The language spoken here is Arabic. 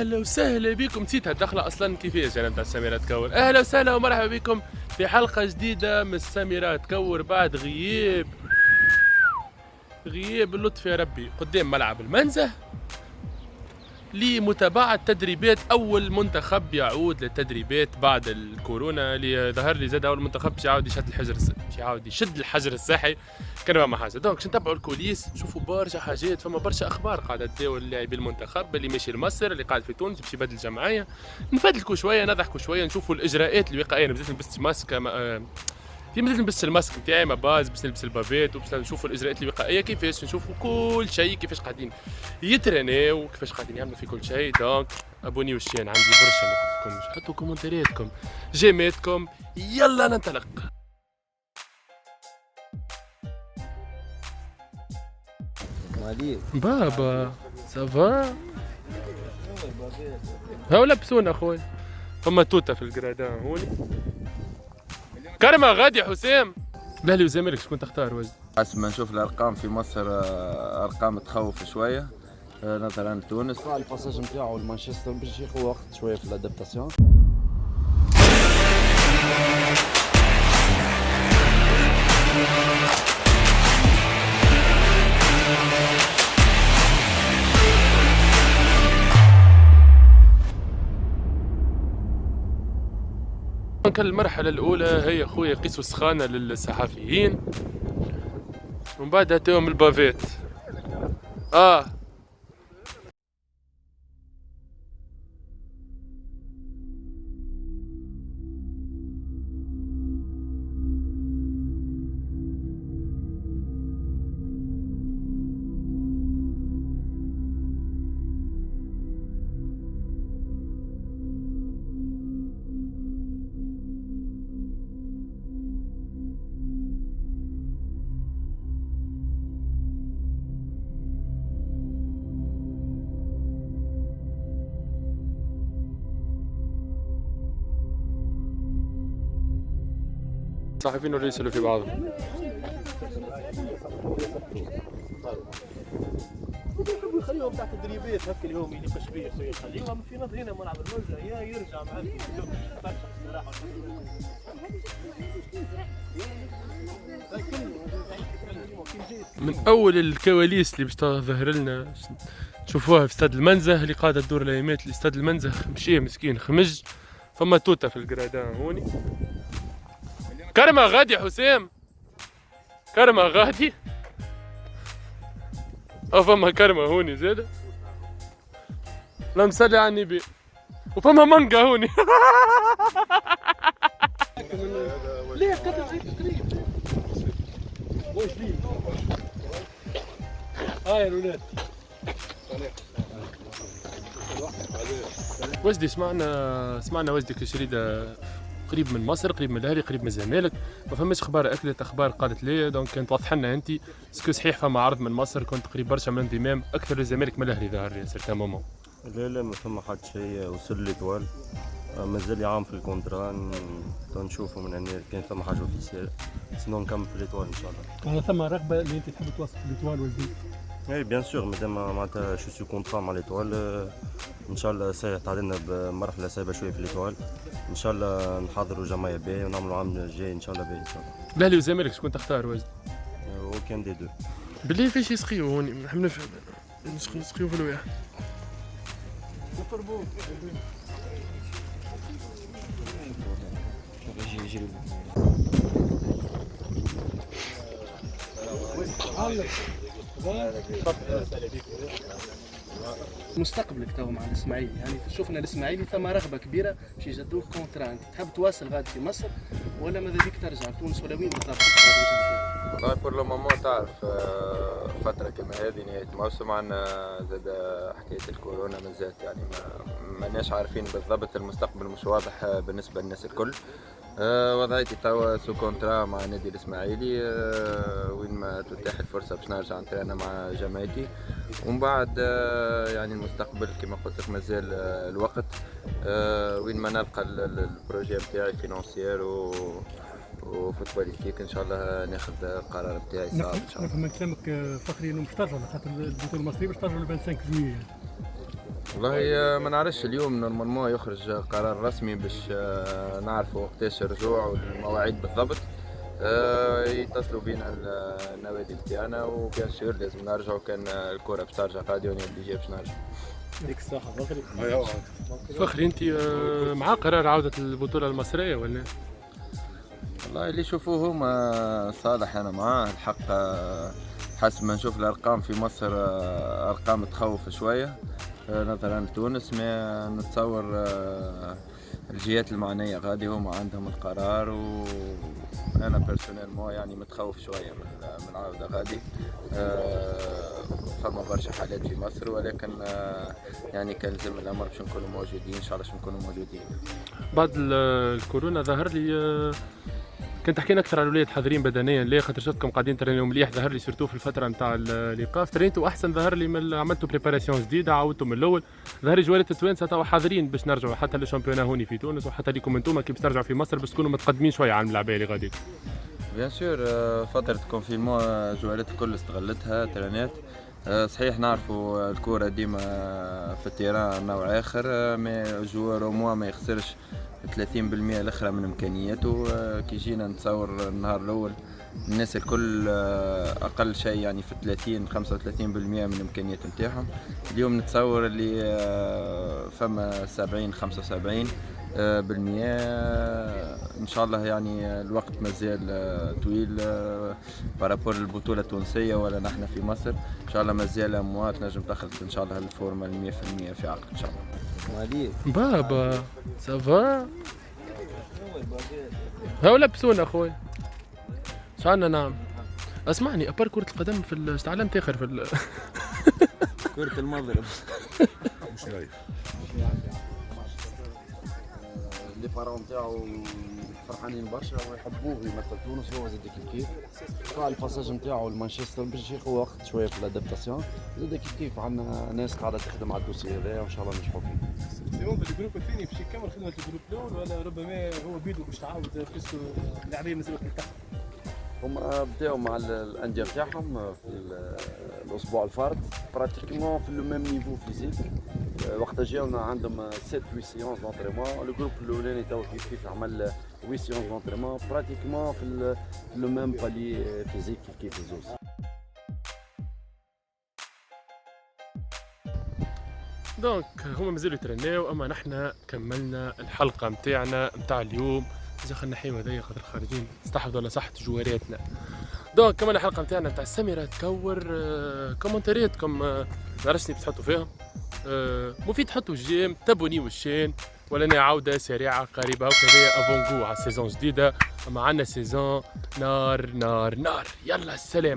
اهلا وسهلا بكم. نسيت هالدخله اصلا كيفاش انا نتاع سميرة تكور. اهلا وسهلا ومرحبا بكم في حلقه جديده من سميرة تكور بعد غياب اللطف يا ربي قدام ملعب المنزه لمتابعة تدريبات أول منتخب يعود للتدريبات بعد الكورونا. اللي ظهر لي زاد أول منتخب باش يعاود يشد الحجر الصحي. كان ما حاجة دونك نتابعوا الكوليس نشوفوا برشا حاجات. فما برشا أخبار قاعدة تداول اللاعبين المنتخب اللي ماشي لمصر اللي قاعد في تونس باش يبدل الجمعية. نفدلكوا شوية نضحكوا شوية نشوفوا الإجراءات الوقائية. نبدأ نلبس ماسك في مثل نلبس الماسك نتاعي ما باز باش نلبس البافيت وباش نشوفوا الاجراءات الوقائيه كيفاش نشوفوا كل شيء كيفاش قاعدين يترناو كيفاش قاعدين يعملوا في كل شيء. دونك ابوني والشين عندي برشا ما قلت لكمش. حطوا كومنتارياتكم جيماتكم يلا ننطلق. بابا سافا هاو لبسونا اخوي. فما توته في القرادان هوني كرمه غادي حسام. الاهلي والزمالك شكون تختار وزن؟ حسب ما نشوف الارقام في مصر ارقام تخوف شويه نظرا لتونس. الباساج نتاعو لمانشستر باش ياخذ وقت شويه في الادابتاسيون. كان المرحلة الأولى هي خويا قيسوا السخانة للصحفيين ومن بعد أتاهم البافيت. الصحفيين ولا يسألوا في بعضهم. يخليهم تحت تدريبات هكا اليوم يناقش فيه شويه يخليهم في نظر هنا ملعب المنزه يا يرجع مع من اول الكواليس اللي باش تظهر لنا تشوفوها في استاد المنزه اللي قاعده تدور الايامات لاستاد المنزه مشي مسكين خمج. فما توته في القرادان هوني كرمه غادي حسام كرمه غادي او فما كرمه هوني زاده لا مسلي على النبي وفما مانجا هوني ليه قتل زي قريب واش ليه يا الولاد وجدي سمعنا وجدك شريدة قريب من مصر قريب من الاهلي قريب من الزمالك. ما فماش اخبار اكدت اخبار قالت لي دونك كانت توضح لنا انت اسكو صحيح فما عرض من مصر كنت قريب برشا من الانضمام اكثر للزمالك من الاهلي ظهر لي سيرتان مومون. لا ما فما حد شيء وصل لي طوال مازال لي عام في الكونترا نشوفوا من هنا كان فما حاجه اوفيسيال سنو نكمل في ليتوال ان شاء الله. انا ثم رغبه اللي انت تحب توصل في ليتوال والجديد. اي بيان سور مادام معناتها شو سو كونترا مع ليتوال ان شاء الله سيعطي علينا بمرحله صعيبه شويه في ليتوال. ان شاء الله نحضروا جمعيه باهيه ونعملوا العام الجاي ان شاء الله باهي ان شاء الله. الاهلي والزمالك شكون تختار وجد؟ وكان دي دو بالله فاش يسقيو هوني نحب نفهم يسقيو في الواحد. مستقبلك تو مع الاسماعيلي يعني شفنا الاسماعيلي ثم رغبه كبيره باش يجدوه كونترا. انت تحب تواصل غادي في مصر ولا ماذا بيك ترجع لتونس ولا وين بالضبط؟ والله بور لو مومون تعرف فتره كما هذه نهايه موسم عندنا زاد حكايه الكورونا مازالت يعني ماناش عارفين بالضبط المستقبل مش واضح بالنسبه للناس الكل. وضعيتي توا سو كونترا مع نادي الاسماعيلي وين ما تتاح الفرصه باش نرجع نترينا مع جماعتي ومن بعد يعني المستقبل كما قلت لك مازال الوقت وين ما نلقى البروجي نتاعي فينانسيير وفوتبوليستيك ان شاء الله ناخذ القرار نتاعي صعب ان شاء الله. نفهم من كلامك فخري انه مش ترجع خاطر البطوله المصريه باش ترجع ل 25 جويي. والله ما نعرفش اليوم نورمالمون يخرج قرار رسمي باش نعرفوا وقتاش الرجوع والمواعيد بالضبط. يتصلوا بينا النوادي بتاعنا وبيان سور لازم نرجعوا كان الكرة باش ترجع غادي ونبدا باش نرجع. يعطيك الصحة فخري. فخري انت مع قرار عودة البطولة المصرية ولا؟ والله اللي يشوفوه هما صالح انا معاه الحق. حسب ما نشوف الارقام في مصر ارقام تخوف شويه نظرا لتونس، ما نتصور الجهات المعنيه غادي هما عندهم القرار، وانا بيرسونيلمون يعني متخوف شويه من العوده غادي. فما برشا حالات في مصر، ولكن يعني كان لازم الامر باش نكونوا موجودين ان شاء الله باش نكونوا موجودين. بعد الكورونا ظهر لي كنت تحكينا اكثر على الولاد حاضرين بدنيا ليه؟ خاطر شفتكم قاعدين ترينيو مليح، ظهر لي سيرتو في الفتره نتاع الايقاف ترينتوا احسن، ظهر لي من عملتوا بريباراسيون جديده عاودتوا من الاول، ظهر لي جوالات التوانسه توا حاضرين باش نرجعوا حتى للشامبيونا هوني في تونس، وحتى ليكم انتم كي باش ترجعوا في مصر باش تكونوا متقدمين شويه على الملاعبيه اللي غادي. بيان سور فتره كونفينمون جوالات الكل استغلتها ترينات. صحيح نعرفوا الكورة ديما في التيران نوع آخر، ما جوار موا ما يخسرش 30% الأخرى من إمكانياته. كي جينا نتصور النهار الأول الناس الكل أقل شيء يعني في 30-35% من الإمكانيات نتاعهم. اليوم نتصور اللي فما 70-75% ان شاء الله. يعني الوقت مازال طويل بارابور البطوله التونسيه ولا نحن في مصر، ان شاء الله مازال اموات نجم تخلط ان شاء الله الفورمه 100% في عقد ان شاء الله. بابا سافا هاو لبسونا اخوي شعنا. نعم اسمعني، ابار كرة القدم في تعلمت اخر في كرة المضرب مش رايح. لي بارون نتاعو فرحانين برشا ويحبوه يمثل تونس، هو زاد كيف قاع الباساج نتاعو لمانشستر باش ياخذ وقت شويه في الادابتاسيون، زاد كيف عندنا ناس قاعده تخدم على الدوسي هذا وان شاء الله نجحوا فيه. اليوم في الجروب الثاني باش يكمل خدمة الجروب الأول، ولا ربما هو بيدو باش تعاود بيسكو اللاعبين مازالوا يلتحقوا؟ هما بداو مع الانديه نتاعهم في الاسبوع الفارط براتيكمون في لو ميم نيفو فيزيك. وقت جاونا عندهم 7-8 سيونس دونتريمون. الجروب الاولاني تو كيف عمل 8 سيونس دونتريمون براتيكمون في لو ميم بالي فيزيك كيف الزوز. دونك هما مازالوا يترناو، اما نحنا كملنا الحلقه نتاعنا نتاع اليوم. اذا خلينا نحيو هذايا خاطر خارجين استحفظوا على صحه جواراتنا. دونك كملنا الحلقه نتاعنا نتاع السمره. تكور كومنتارياتكم نعرفش باش تحطوا فيهم. مفيد تحطوا جيم، تابونيو الشين، ولنا عوده سريعه قريبه وكذا افونغو على سيزون جديده. اما عندنا سيزون نار نار نار. يلا السلام.